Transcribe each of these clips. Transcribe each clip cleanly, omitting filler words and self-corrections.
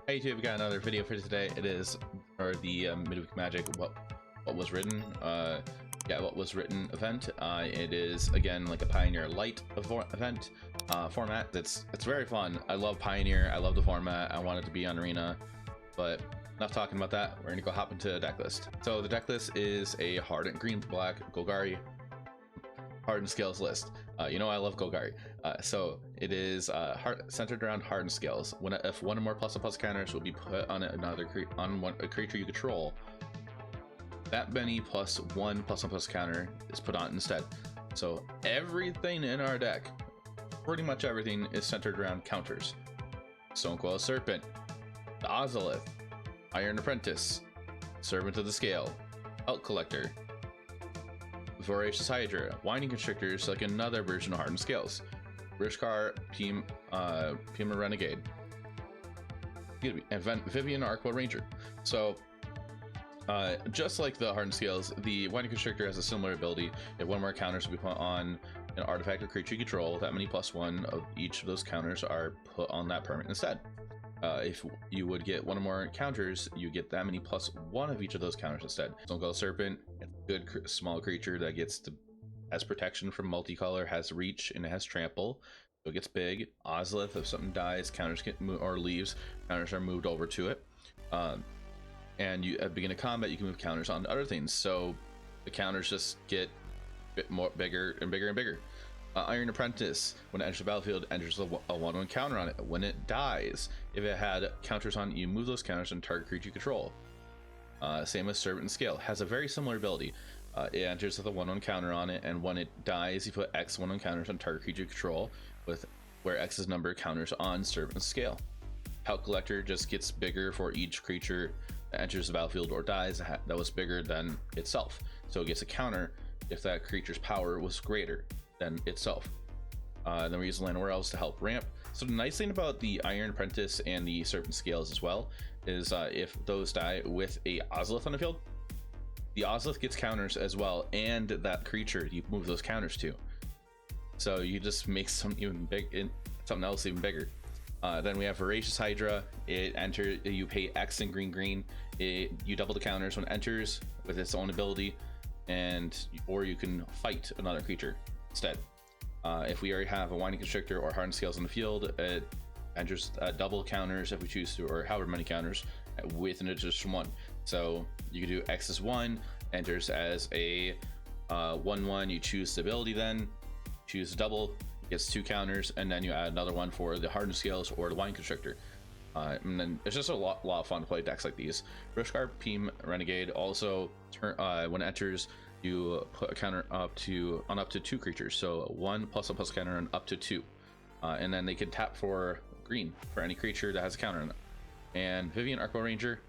Hey YouTube, we got another video for today. It is for the Midweek Magic what was written what was written event. It is again like a Pioneer Lite event format. It's very fun. I love Pioneer. I love the format. I want it to be on Arena, but enough talking about that. We're gonna go hop into the deck list. So the deck list is a hardened green black Golgari Hardened Scales list. You know I love Golgari. So it is centered around Hardened Scales. If one or more +++ counters will be put on a creature you control, that many +1 +++ counter is put on instead. So everything in our deck, pretty much everything, is centered around counters. Stonecoil Serpent, the Ozolith, Iron Apprentice, Servant of the Scale, Elk Collector, Voracious Hydra, Winding Constrictor is like another version of Hardened Scales, Rishkar, Pima Renegade, and Vivian Arquo Ranger. So just like the Hardened Scales, the Winding Constrictor has a similar ability. If one more counters will be put on an artifact or creature you control, that many +1 of each of those counters are put on that permanent instead. If you would get one or more counters, you get that many +1 of each of those counters instead. Stonecoil Serpent, it's a good small creature that has protection from multicolor, has reach, and it has trample, so it gets big. Ozolith, if something dies, counters get moved, or leaves, counters are moved over to it. And at the beginning of combat, you can move counters onto other things, so the counters just get a bit more bigger and bigger and bigger. Iron Apprentice, when it enters the battlefield, enters a 1/1 counter on it. When it dies, if it had counters on it, you move those counters and target creature you control. Same with Servant and Scale, has a very similar ability. It enters with a 1/1 counter on it, and when it dies, you put X 1/1 counters on target creature you control, where X's number of counters on Servant and Scale. Elk Collector just gets bigger for each creature that enters the battlefield or dies that was bigger than itself, so it gets a counter if that creature's power was greater than itself. Then we use Land Warehouse to help ramp. So the nice thing about the Iron Apprentice and the Serpent Scales as well is if those die with a Ozolith on the field, the Ozolith gets counters as well, and that creature you move those counters to. So you just make something else even bigger. Then we have Voracious Hydra. You pay X in green. You double the counters when it enters with its own ability, or you can fight another creature instead. If we already have a Winding Constrictor or Hardened Scales on the field, it enters double counters if we choose to, or however many counters, with an additional 1. So you can do X is 1, enters as a 1/1, you choose the ability, then choose double, gets 2 counters, and then you add another one for the Hardened Scales or the Winding Constrictor. And then it's just a lot of fun to play decks like these. Rishkar, Pima Renegade also when it enters, you put a counter up to 2 creatures, so 1 +++ counter and up to 2, and then they can tap for green for any creature that has a counter on it. And Vivian Arquo Ranger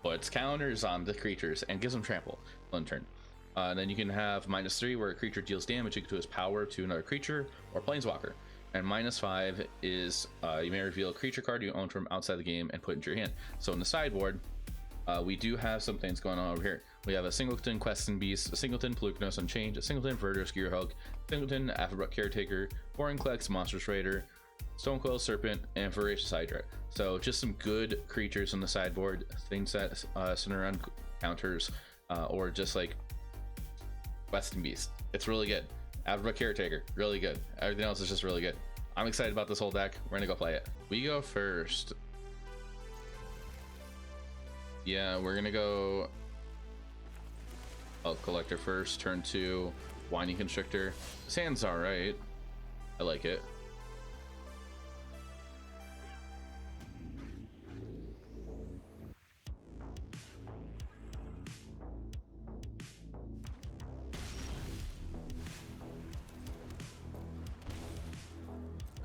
puts counters on the creatures and gives them trample on turn. Then you can have -3, where a creature deals damage equal to its power to another creature or planeswalker. And -5 is you may reveal a creature card you own from outside the game and put it into your hand. So in the sideboard, we do have some things going on over here. We have a Singleton Questing Beast, a Singleton Peluknos Unchained, a Singleton Verdurous Gearhulk, Singleton Affabruck Caretaker, Vorinclex Monstrous Raider, Stonecoil Serpent, and Voracious Hydra. So just some good creatures on the sideboard, things that center around counters, or just like Questing Beast. It's really good. Affabruck Caretaker, really good. Everything else is just really good. I'm excited about this whole deck. We're gonna go play it. We go first. Yeah, we're gonna go Elk Collector first, turn 2, Winding Constrictor. This hand's alright. I like it.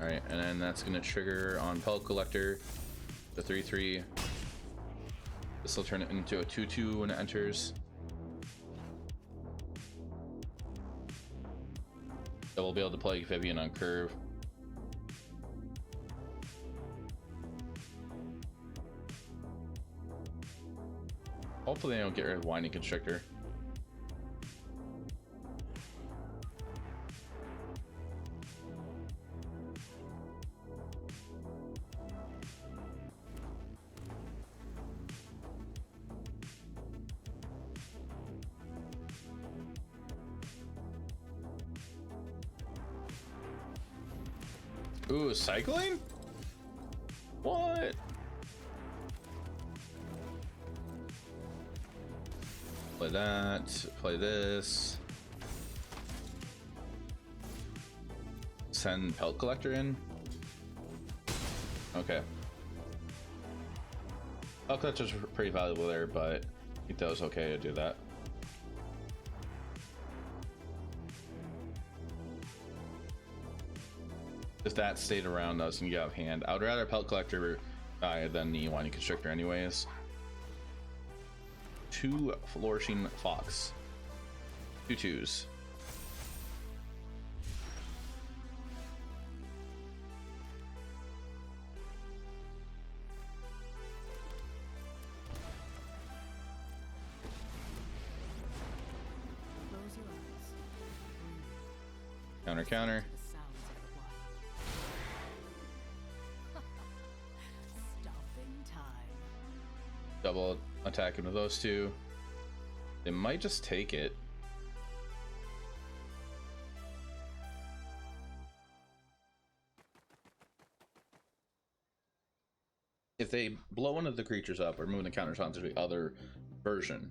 Alright, and then that's gonna trigger on Elk Collector, the 3/3. This will turn it into a 2/2 when it enters. So we'll be able to play Vivian on curve. Hopefully they don't get rid of Winding Constrictor. Ooh, cycling? What? Play that, play this. Send Pelt Collector in. Okay. Pelt Collector's pretty valuable there, but I think that was okay to do that. If that stayed around, that was gonna get out of hand. I would rather Pelt Collector die than the Winding Constrictor anyways. 2 Flourishing Fox. 2 2s. Counter, counter. Double attack into those 2. They might just take it. If they blow one of the creatures up or move the counters onto the other version.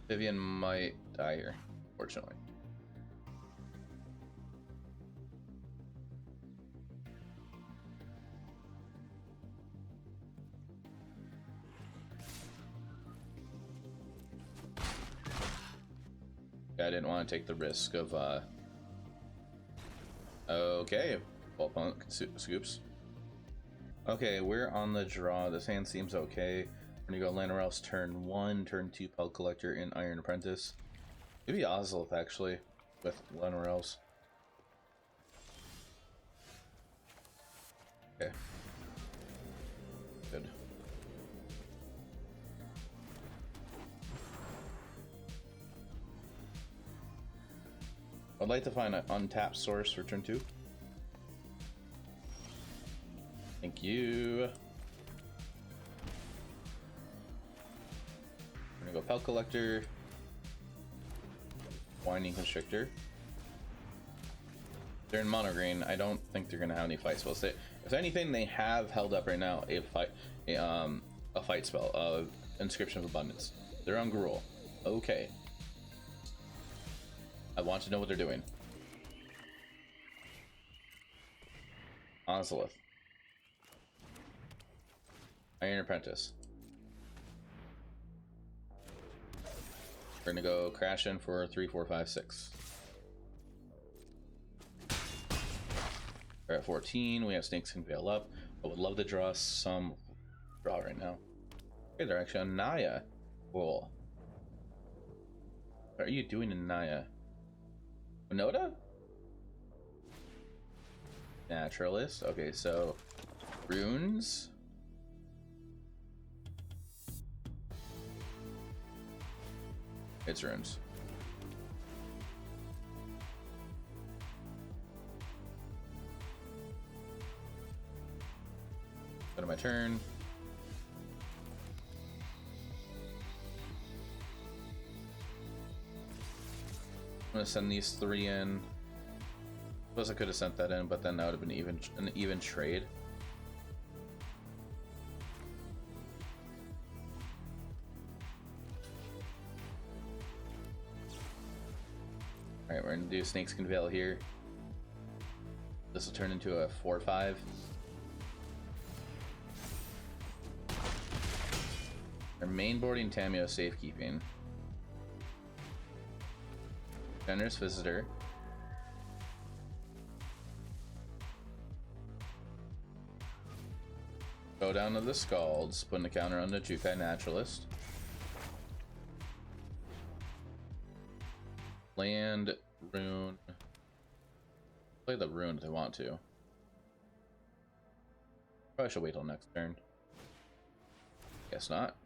Vivian might die here, fortunately. I didn't want to take the risk of okay, well, opponent scoops. Okay, we're on the draw. This hand seems okay. We're gonna go Land Else turn 1, turn 2 Pelt Collector in Iron Apprentice. Maybe Ozolith actually with Land Else. Okay. Good. I'd like to find an untapped source for turn 2. Thank you. We're gonna go Pelt Collector, Winding Constrictor. They're in mono green. I don't think they're gonna have any fight spells. If anything, they have held up right now a fight spell, Inscription of Abundance. They're on Gruul. Okay. I want to know what they're doing. Ozolith. Iron Apprentice. We're gonna go crash in for 3, 4, 5, 6. We're at 14. We have Snakes Can Veil up. I would love to draw some draw right now. Okay, they're actually on Naya. Cool. What are you doing in Naya? Noda? Naturalist. Okay, so runes. It's runes. Go to my turn. I'm gonna send these 3 in. Suppose I could have sent that in, but then that would have been an even trade. Alright, we're gonna do Snakes Can Veil here. This will turn into a 4/5. Our main boarding Tameo Safekeeping. Generous Visitor. Go down to the Scalds, putting the counter on the Jukai Naturalist. Land, Rune. Play the Rune if they want to. Probably should wait till next turn. Guess not.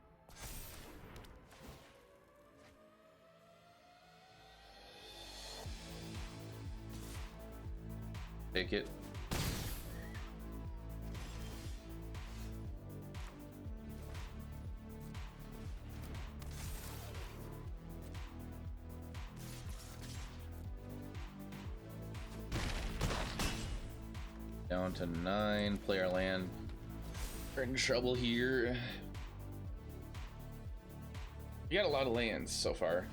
Take it. Down to 9 player land. We're in trouble here. You got a lot of lands so far.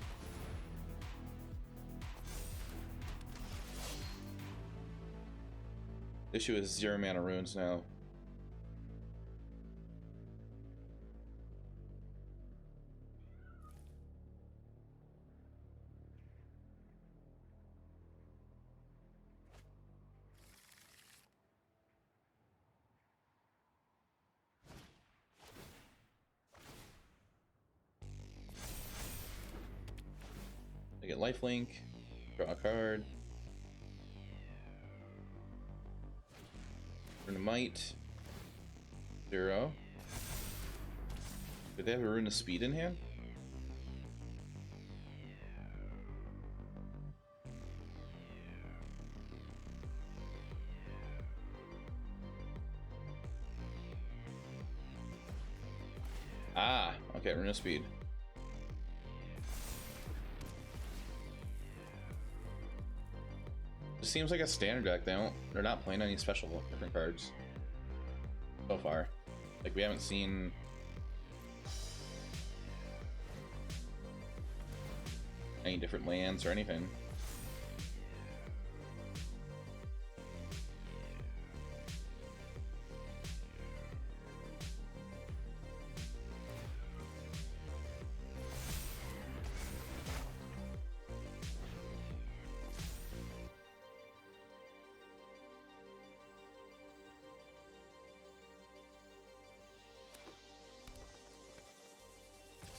Issue is 0 mana runes now. I get lifelink, draw a card. Rune of Might. 0. Did they have a Rune of Speed in hand? Ah, okay, Rune of Speed. It seems like a standard deck. They're not playing any special different cards so far. Like, we haven't seen any different lands or anything.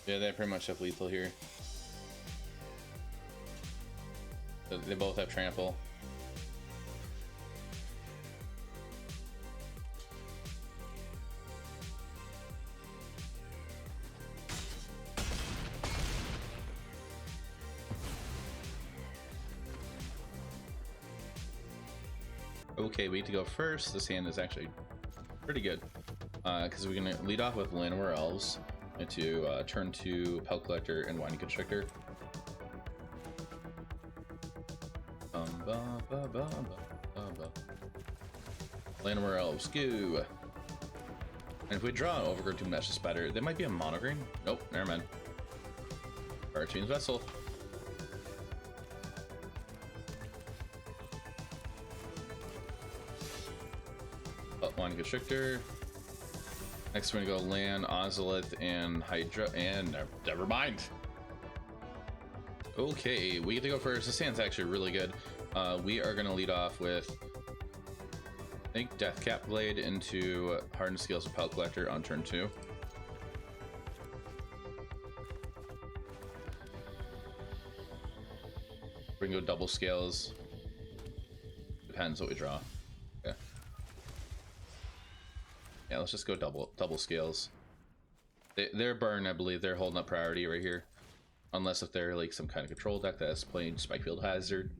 Yeah, they pretty much have lethal here. They both have trample. Okay, we get to go first. This hand is actually pretty good because we're gonna lead off with Llanowar Elves into turn 2 Pelk Collector and Winding Constrictor. Llanowar Elves, go! And if we draw an Overgrowth Tomb, that's just better. They might be a mono green. Nope, never mind. Cartoon's Vessel. Oh, Winding Constrictor. Next, we're gonna go Land, Ozolith, and Hydra, and never mind. Okay, we get to go first. This hand's actually really good. We are gonna lead off with, I think, Deathcap Blade into Hardened Scales of Pelk Collector on turn 2. We're gonna go double scales. Depends what we draw. Okay. Yeah, let's just go double scales. They're burn, I believe. They're holding up priority right here. Unless if they're like some kind of control deck that's playing Spikefield Hazard.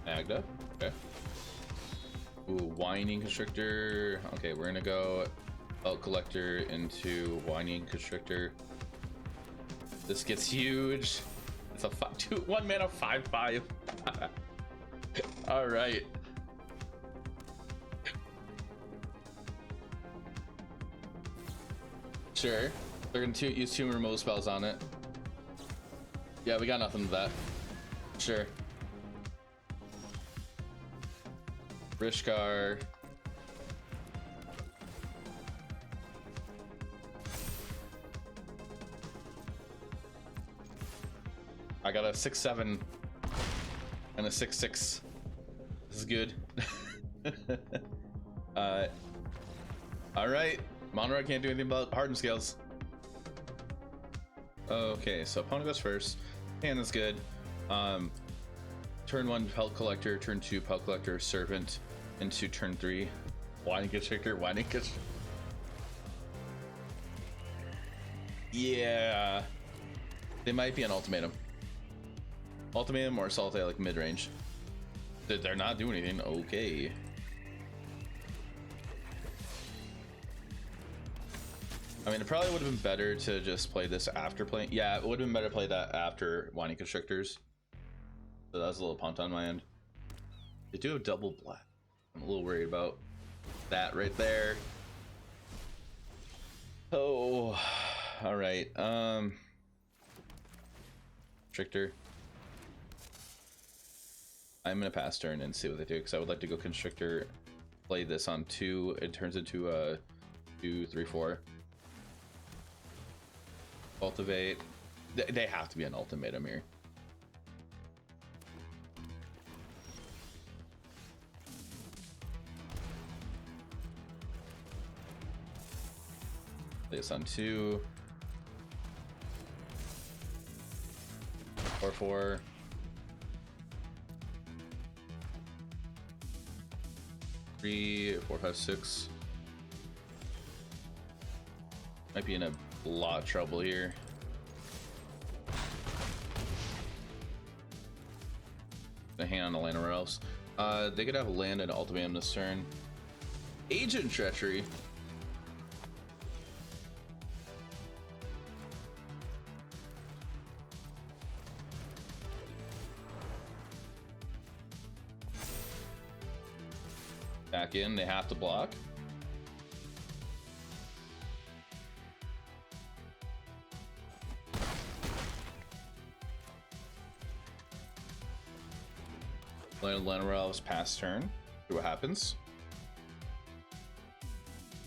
Magda, okay. Ooh, Winding Constrictor. Okay, we're gonna go Pelk Collector into Winding Constrictor. This gets huge. It's a 1 mana 5/5. All right. Sure. They're gonna use 2 removal spells on it. Yeah, we got nothing to that. Sure. Rishkar. I got a 6/7 and a 6/6. This is good. All right. Monroe can't do anything about Hardened Scales. Okay, so opponent goes first. Hand is good. Turn 1 Pelk Collector, turn 2 Pelk Collector, Servant into turn 3 Winding Constrictor, Winding Constrictor. Yeah, they might be an ultimatum. Ultimatum or Assault like mid range. They're not doing anything. Okay. I mean, it probably would have been better to just play this after playing. Yeah, it would have been better to play that after Winding Constrictors. So that was a little punt on my end. They do have double black. I'm a little worried about that right there. Oh, all right. Constrictor. I'm gonna pass turn and see what they do because I would like to go Constrictor, play this on 2. It turns into 2, 3, 4. Cultivate. They have to be an ultimatum here. Play this on 2. 4, 4. Three, 4, 5, 6. Might be in a lot of trouble here. Gonna hang on to land or else. They could have land and ultimatum this turn. Agent Treachery. Back in, they have to block. Lanarel's pass turn. See what happens.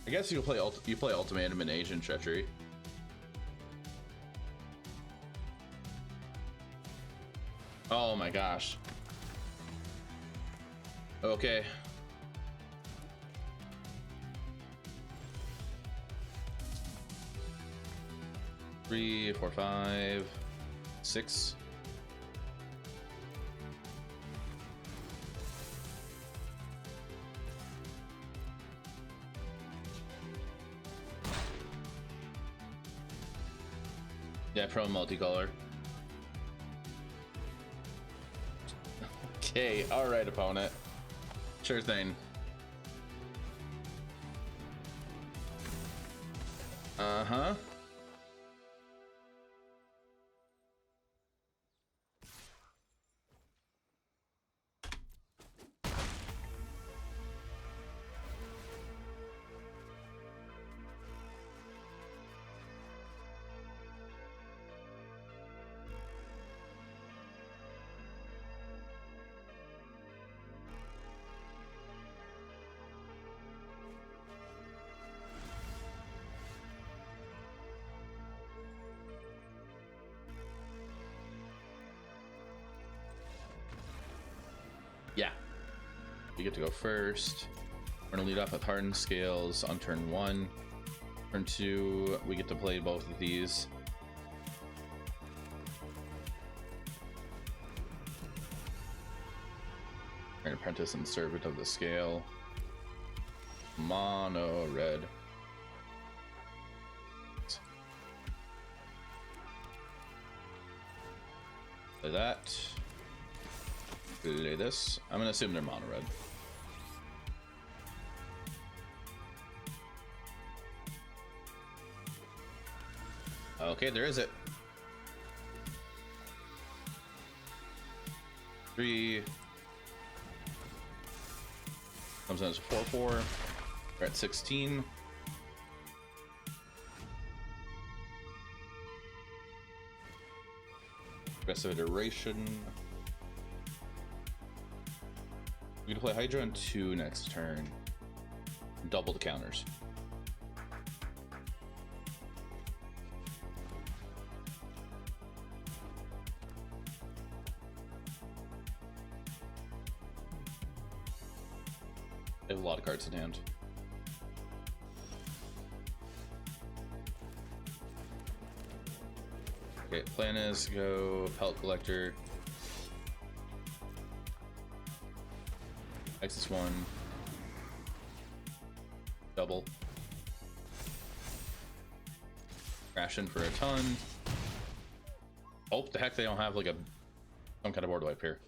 I guess you play ultimatum and Agent Treachery. Oh my gosh. Okay. Three, 4, 5, 6. Yeah, pro multicolor. Okay, alright, opponent. Sure thing. Uh-huh. Yeah, you get to go first. We're gonna lead off with Hardened Scales on turn 1. Turn 2, we get to play both of these. An Apprentice and Servant of the Scale. Mono red. Play that. Play this. I'm gonna assume they're mono red. Okay, there is it. 3 comes in as a 4/4. We're at 16. Aggressive Iteration. We're gonna play Hydra on 2 next turn. Double the counters. They have a lot of cards in hand. Okay, plan is go Pellet Collector. X's 1. Double. Crash in for a ton. Hope the heck they don't have like some kind of board wipe here.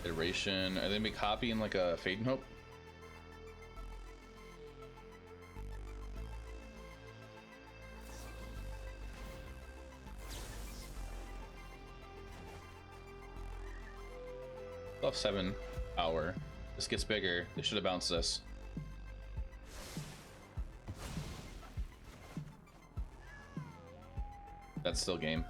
Iteration. Are they gonna be copying like a Fade and Hope? Still have 7 power. This gets bigger. They should have bounced this. That's still game.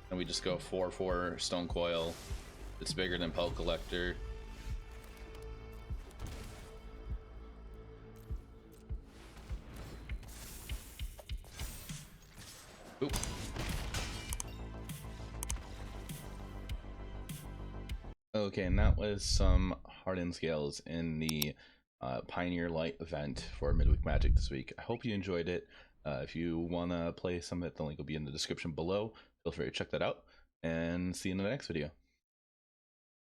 And we just go 4/4 Stone Coil. It's bigger than Pelt Collector. Oop. Okay, and that was some Hardened Scales in the Pioneer Lite event for Midweek Magic this week. I hope you enjoyed it. If you want to play some of it, the link will be in the description below. Feel free to check that out, and see you in the next video.